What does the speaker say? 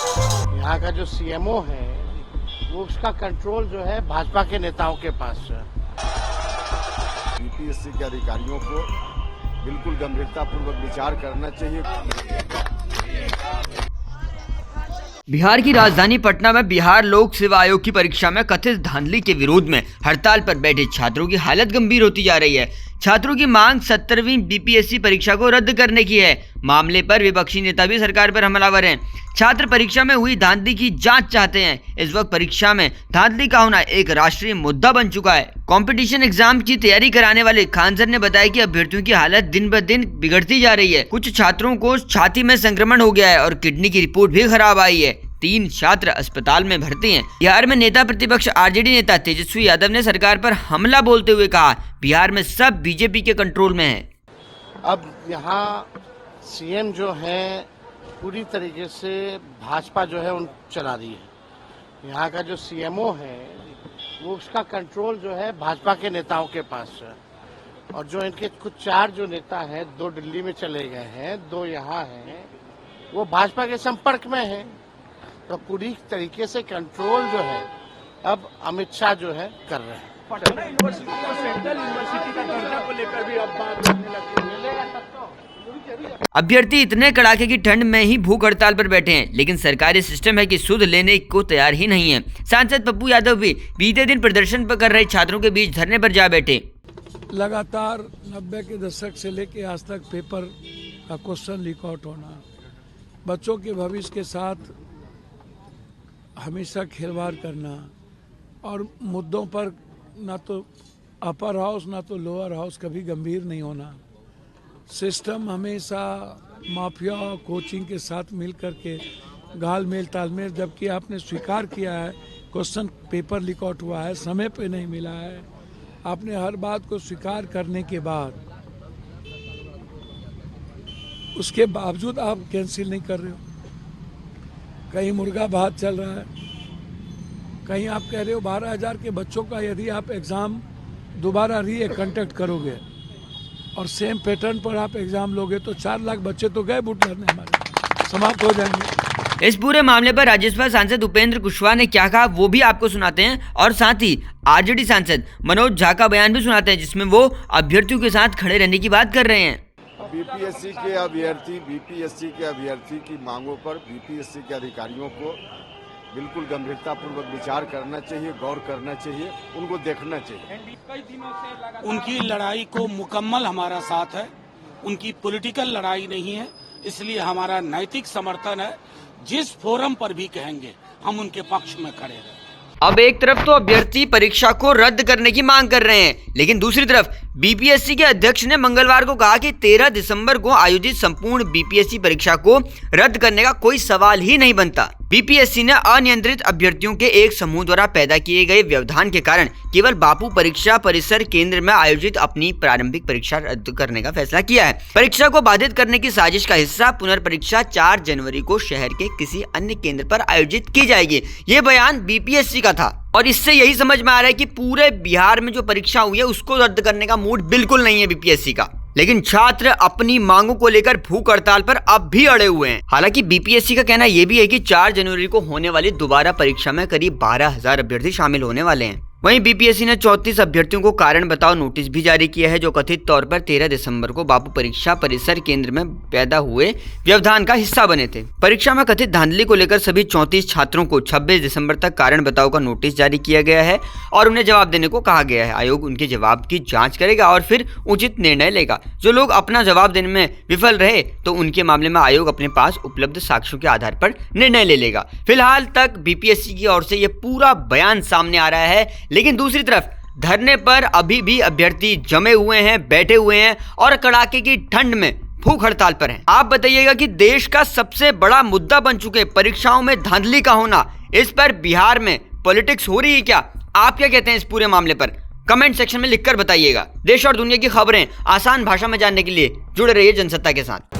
यहाँ का जो सीएमओ है वो उसका कंट्रोल जो है भाजपा के नेताओं के पास है। बीपीएससी के अधिकारियों को बिल्कुल गंभीरतापूर्वक विचार करना चाहिए। बिहार की राजधानी पटना में बिहार लोक सेवा आयोग की परीक्षा में कथित धांधली के विरोध में हड़ताल पर बैठे छात्रों की हालत गंभीर होती जा रही है। छात्रों की मांग 17वीं बीपीएससी परीक्षा को रद्द करने की है। मामले पर विपक्षी नेता भी सरकार पर हमलावर हैं। छात्र परीक्षा में हुई धांधली की जांच चाहते हैं। इस वक्त परीक्षा में धांधली का होना एक राष्ट्रीय मुद्दा बन चुका है। कंपटीशन एग्जाम की तैयारी कराने वाले खान सर ने बताया कि अभ्यर्थियों की हालत दिन ब दिन बिगड़ती जा रही है। कुछ छात्रों को छाती में संक्रमण हो गया है और किडनी की रिपोर्ट भी खराब आई है। 3 छात्र अस्पताल में भर्ती हैं। बिहार में नेता प्रतिपक्ष आरजेडी नेता तेजस्वी यादव ने सरकार पर हमला बोलते हुए कहा, बिहार में सब बीजेपी के कंट्रोल में है। अब यहाँ सीएम जो है पूरी तरीके से भाजपा जो है उन चला रही है। यहाँ का जो सीएमओ है वो उसका कंट्रोल जो है भाजपा के नेताओं के पास है। और जो इनके कुछ 4 जो नेता हैं, 2 दिल्ली में चले गए हैं, 2 यहाँ हैं, वो भाजपा के संपर्क में है। तो पूरी तरीके से कंट्रोल जो है अब अमित शाह जो है कर रहे हैं। पटना यूनिवर्सिटी और सेंट्रल यूनिवर्सिटी का दर्जा को लेकर भी अब बात होने लगी है। अभ्यर्थी इतने कड़ाके की ठंड में ही भूख हड़ताल पर बैठे हैं, लेकिन सरकारी सिस्टम है कि सुध लेने को तैयार ही नहीं है। सांसद पप्पू यादव भी बीते दिन प्रदर्शन पर कर रहे छात्रों के बीच धरने पर जा बैठे। लगातार 90 के दशक से लेकर आज तक पेपर का क्वेश्चन लीक आउट होना, बच्चों के भविष्य के साथ हमेशा खिलवाड़ करना और मुद्दों पर ना तो अपर हाउस ना तो लोअर हाउस कभी गंभीर नहीं होना, सिस्टम हमेशा माफिया और कोचिंग के साथ मिल करके घालमेल तालमेल, जबकि आपने स्वीकार किया है क्वेश्चन पेपर लीक आउट हुआ है, समय पे नहीं मिला है। आपने हर बात को स्वीकार करने के बाद उसके बावजूद आप कैंसिल नहीं कर रहे हो। कहीं मुर्गा भात चल रहा है, कहीं आप कह रहे हो 12,000 के बच्चों का यदि आप एग्ज़ाम दोबारा कंडक्ट करोगे और सेम पैटर्न पर आप एग्ज़ाम लोगे तो 4 लाख बच्चे तो गए बूट लड़ने, हमारे समाप्त हो जाएंगे। इस पूरे मामले पर राज्यसभा सांसद उपेंद्र कुशवाहा ने क्या कहा वो भी आपको सुनाते हैं और साथ ही आरजेडी सांसद मनोज झा का बयान भी सुनाते हैं, जिसमें वो अभ्यर्थियों के साथ खड़े रहने की बात कर रहे हैं। बीपीएससी के अभ्यर्थी की मांगों पर बीपीएससी के अधिकारियों को बिल्कुल गंभीरतापूर्वक विचार करना चाहिए, गौर करना चाहिए, उनको देखना चाहिए। उनकी लड़ाई को मुकम्मल हमारा साथ है, उनकी पॉलिटिकल लड़ाई नहीं है, इसलिए हमारा नैतिक समर्थन है। जिस फोरम पर भी कहेंगे हम उनके पक्ष में खड़े रहेंगे। अब एक तरफ तो अभ्यर्थी परीक्षा को रद्द करने की मांग कर रहे हैं, लेकिन दूसरी तरफ बीपीएससी के अध्यक्ष ने मंगलवार को कहा कि 13 दिसंबर को आयोजित संपूर्ण बीपीएससी परीक्षा को रद्द करने का कोई सवाल ही नहीं बनता। बीपीएससी ने अनियंत्रित अभ्यर्थियों के एक समूह द्वारा पैदा किए गए व्यवधान के कारण केवल बापू परीक्षा परिसर केंद्र में आयोजित अपनी प्रारंभिक परीक्षा रद्द करने का फैसला किया है। परीक्षा को बाधित करने की साजिश का हिस्सा पुनर्परीक्षा 4 जनवरी को शहर के किसी अन्य केंद्र पर आयोजित की जाएगी। ये बयान बीपीएससी का था और इससे यही समझ में आ रहा है कि पूरे बिहार में जो परीक्षा हुई है उसको रद्द करने का मूड बिल्कुल नहीं है बीपीएससी का। लेकिन छात्र अपनी मांगों को लेकर भूख हड़ताल पर अब भी अड़े हुए हैं। हालांकि बीपीएससी का कहना यह भी है कि 4 जनवरी को होने वाली दोबारा परीक्षा में करीब 12,000 अभ्यर्थी शामिल होने वाले हैं। वहीं बीपीएससी ने 34 अभ्यर्थियों को कारण बताओ नोटिस भी जारी किया है, जो कथित तौर पर 13 दिसंबर को बापू परीक्षा परिसर केंद्र में पैदा हुए व्यवधान का हिस्सा बने थे। परीक्षा में कथित धांधली को लेकर सभी 34 छात्रों को 26 दिसंबर तक कारण बताओ का नोटिस जारी किया गया है और उन्हें जवाब देने को कहा गया है। आयोग उनके जवाब की जांच करेगा और फिर उचित निर्णय लेगा। जो लोग अपना जवाब देने में विफल रहे तो उनके मामले में आयोग अपने पास उपलब्ध साक्ष्यों के आधार पर निर्णय ले लेगा। फिलहाल तक बीपीएससी की ओर से यह पूरा बयान सामने आ रहा है, लेकिन दूसरी तरफ धरने पर अभी भी अभ्यर्थी जमे हुए हैं, बैठे हुए हैं और कड़ाके की ठंड में भूख हड़ताल पर हैं। आप बताइएगा कि देश का सबसे बड़ा मुद्दा बन चुके परीक्षाओं में धांधली का होना, इस पर बिहार में पॉलिटिक्स हो रही है क्या? आप क्या कहते हैं इस पूरे मामले पर? कमेंट सेक्शन में लिखकर बताइएगा। देश और दुनिया की खबरें आसान भाषा में जानने के लिए जुड़े रहिए जनसत्ता के साथ।